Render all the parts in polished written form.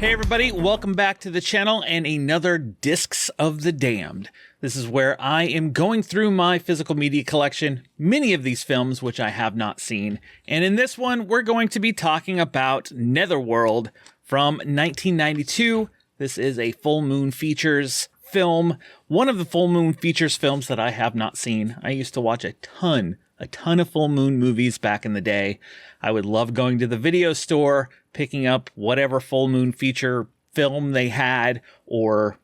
Hey everybody, welcome back to the channel and another Discs of the Damned. This is where I am going through my physical media collection, many of these films which I have not seen. And in this one, we're going to be talking about Netherworld from 1992. This is a Full Moon Features film, one of the Full Moon Features films that I have not seen. I used to watch a ton of Full Moon movies back in the day. I would love going to the video store, picking up whatever Full Moon Feature film they had, or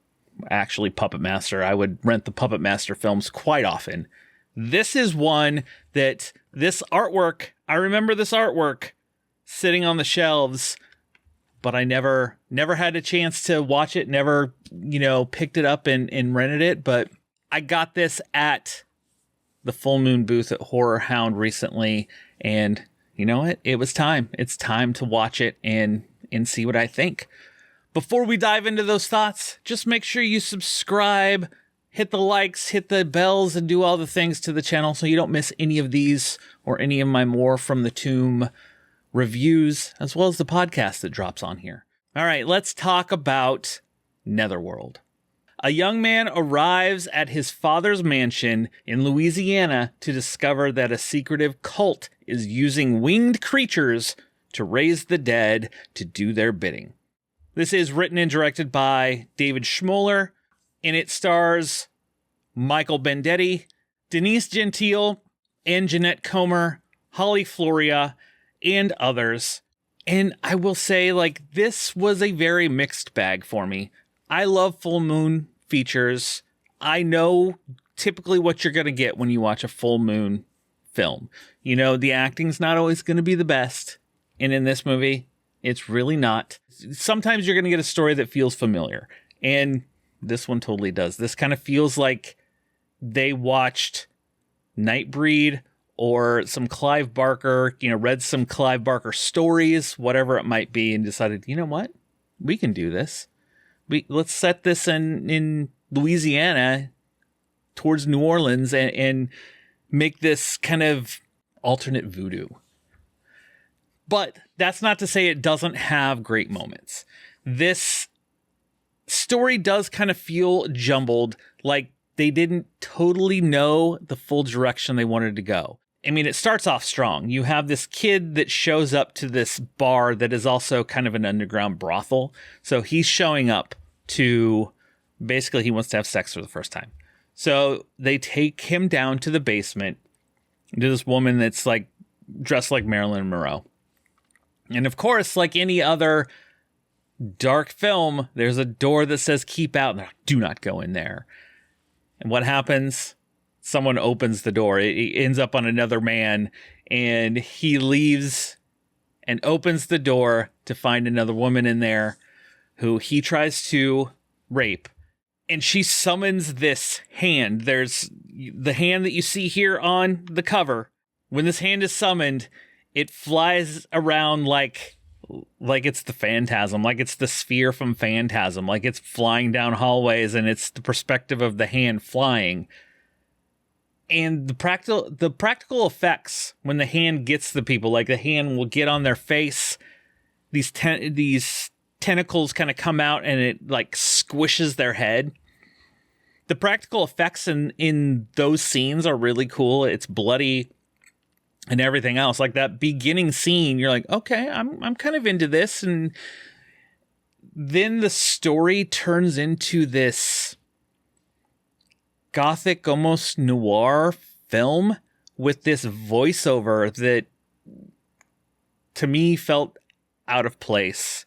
actually Puppet Master. I would rent the Puppet Master films quite often. This is one that I remember this artwork sitting on the shelves, but I never had a chance to watch it, never, picked it up and rented it, but I got this at the Full Moon booth at Horror Hound recently, and you know what? It was time. It's time to watch it and see what I think. Before we dive into those thoughts, just make sure you subscribe, hit the likes, hit the bells, and do all the things to the channel so you don't miss any of these or any of my more From the Tomb reviews, as well as the podcast that drops on here. All right, let's talk about Netherworld. A young man arrives at his father's mansion in Louisiana to discover that a secretive cult is using winged creatures to raise the dead to do their bidding. This is written and directed by David Schmoller, and it stars Michael Bendetti, Denise Gentile, and Jeanette Comer, Holly Floria, and others. And I will say, this was a very mixed bag for me. I love Full Moon Features. I know typically what you're going to get when you watch a Full Moon film. The acting's not always going to be the best. And in this movie, it's really not. Sometimes you're going to get a story that feels familiar. And this one totally does. This kind of feels like they watched Nightbreed or some Clive Barker, read some Clive Barker stories, whatever it might be, and decided, you know what? We can do this. Let's set this in Louisiana towards New Orleans and make this kind of alternate voodoo. But that's not to say it doesn't have great moments. This story does kind of feel jumbled, like they didn't totally know the full direction they wanted to go. I mean, it starts off strong. You have this kid that shows up to this bar that is also kind of an underground brothel. So he's showing up to, basically he wants to have sex for the first time. So they take him down to the basement to this woman that's dressed like Marilyn Monroe. And of course, like any other dark film, there's a door that says keep out, and do not go in there. And what happens? Someone opens the door. It ends up on another man, and he leaves and opens the door to find another woman in there who he tries to rape. And she summons this hand. There's the hand that you see here on the cover. When this hand is summoned, it flies around like it's the Phantasm, like it's the sphere from Phantasm, like it's flying down hallways, and it's the perspective of the hand flying. And the practical effects when the hand gets the people, like the hand will get on their face, these tentacles kind of come out and it squishes their head. The practical effects in those scenes are really cool. It's bloody and everything else. Like that beginning scene, you're like, okay, I'm kind of into this. And then the story turns into this gothic, almost noir film with this voiceover that to me felt out of place.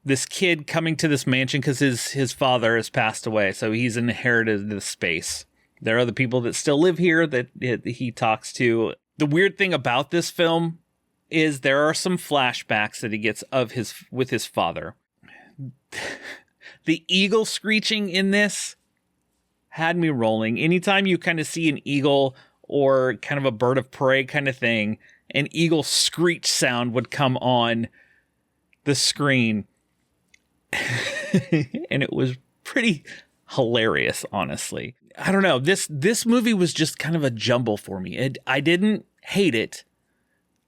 This kid coming to this mansion because his father has passed away, so he's inherited this space. There are the people that still live here that he talks to. The weird thing about this film is there are some flashbacks that he gets with his father. The eagle screeching in this had me rolling. Anytime you kind of see an eagle or kind of a bird of prey kind of thing, an eagle screech sound would come on the screen. And it was pretty hilarious, honestly. I don't know. This movie was just kind of a jumble for me. I didn't hate it.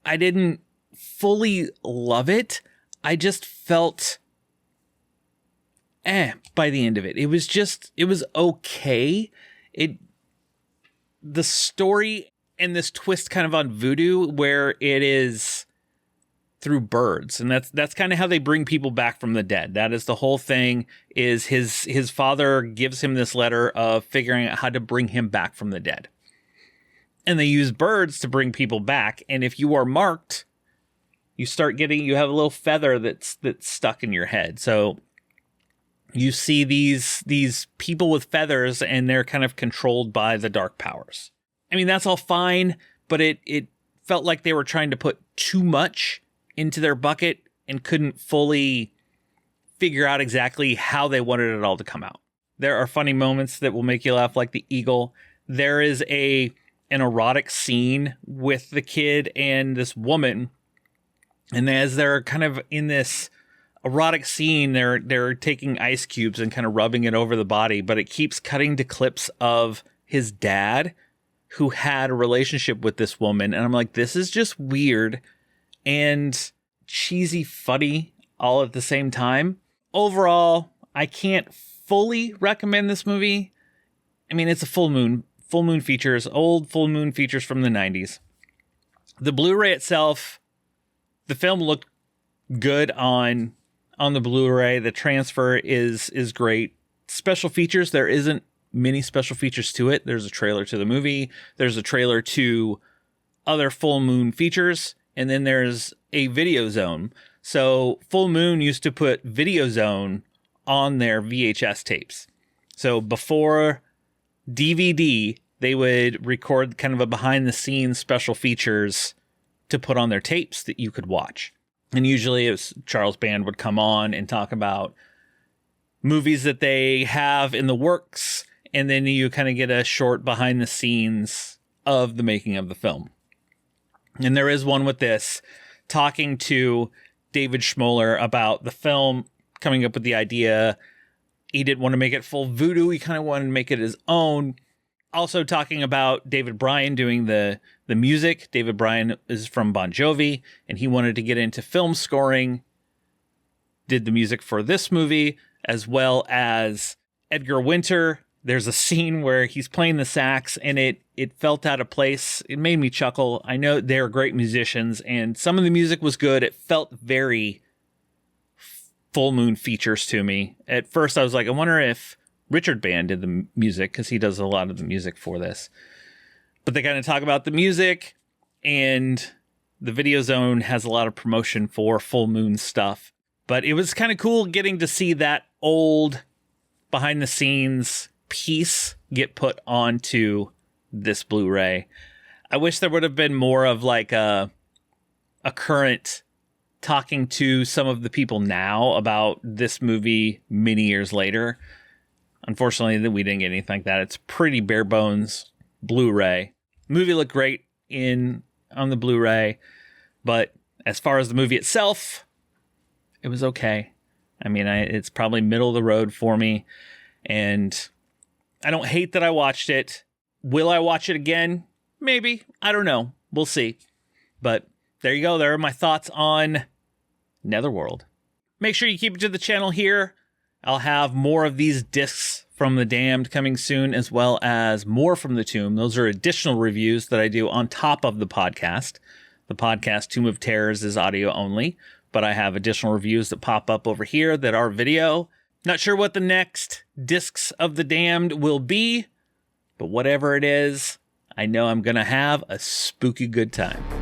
I didn't fully love it. I just felt by the end of it. It was okay. The story and this twist kind of on voodoo where it is through birds. And that's kind of how they bring people back from the dead. That is the whole thing, is his father gives him this letter of figuring out how to bring him back from the dead. And they use birds to bring people back. And if you are marked, you have a little feather that's stuck in your head. So you see these people with feathers, and they're kind of controlled by the dark powers. I mean, that's all fine, but it felt like they were trying to put too much into their bucket and couldn't fully figure out exactly how they wanted it all to come out. There are funny moments that will make you laugh, like the eagle. There is an erotic scene with the kid and this woman, and as they're kind of in this erotic scene, they're taking ice cubes and kind of rubbing it over the body, but it keeps cutting to clips of his dad, who had a relationship with this woman. And I'm like, this is just weird and cheesy funny all at the same time. Overall, I can't fully recommend this movie. I mean, it's a full moon features, old full moon features from the 90s. The Blu-ray itself, the film looked good on the Blu-ray. The transfer is great. Special features, there isn't many special features to it. There's a trailer to the movie. There's a trailer to other full moon features. And then there's a Video Zone. So Full Moon used to put Video Zone on their VHS tapes. So before DVD, they would record kind of a behind the scenes special features to put on their tapes that you could watch. And usually it was Charles Band would come on and talk about movies that they have in the works. And then you kind of get a short behind the scenes of the making of the film. And there is one with this, talking to David Schmoller about the film, coming up with the idea. He didn't want to make it full voodoo. He kind of wanted to make it his own. Also talking about David Bryan doing the music. David Bryan is from Bon Jovi, and he wanted to get into film scoring. Did the music for this movie, as well as Edgar Winter. There's a scene where he's playing the sax, and it felt out of place. It made me chuckle. I know they're great musicians, and some of the music was good. It felt very Full Moon features to me. At first, I was like, I wonder if Richard Band did the music, because he does a lot of the music for this. But they kind of talk about the music, and the Video Zone has a lot of promotion for Full Moon stuff. But it was kind of cool getting to see that old behind the scenes piece get put onto this Blu-ray. I wish there would have been more of like a current talking to some of the people now about this movie many years later. Unfortunately, we didn't get anything like that. It's pretty bare bones Blu-ray. Movie looked great on the Blu-ray, but as far as the movie itself, it was okay. I mean, it's probably middle of the road for me, and I don't hate that I watched it. Will I watch it again? Maybe. I don't know. We'll see. But there you go. There are my thoughts on Netherworld. Make sure you keep it to the channel here. I'll have more of these discs from The Damned coming soon, as well as more from The Tomb. Those are additional reviews that I do on top of the podcast. The podcast Tomb of Terrors is audio only, but I have additional reviews that pop up over here that are video. Not sure what the next discs of The Damned will be, but whatever it is, I know I'm going to have a spooky good time.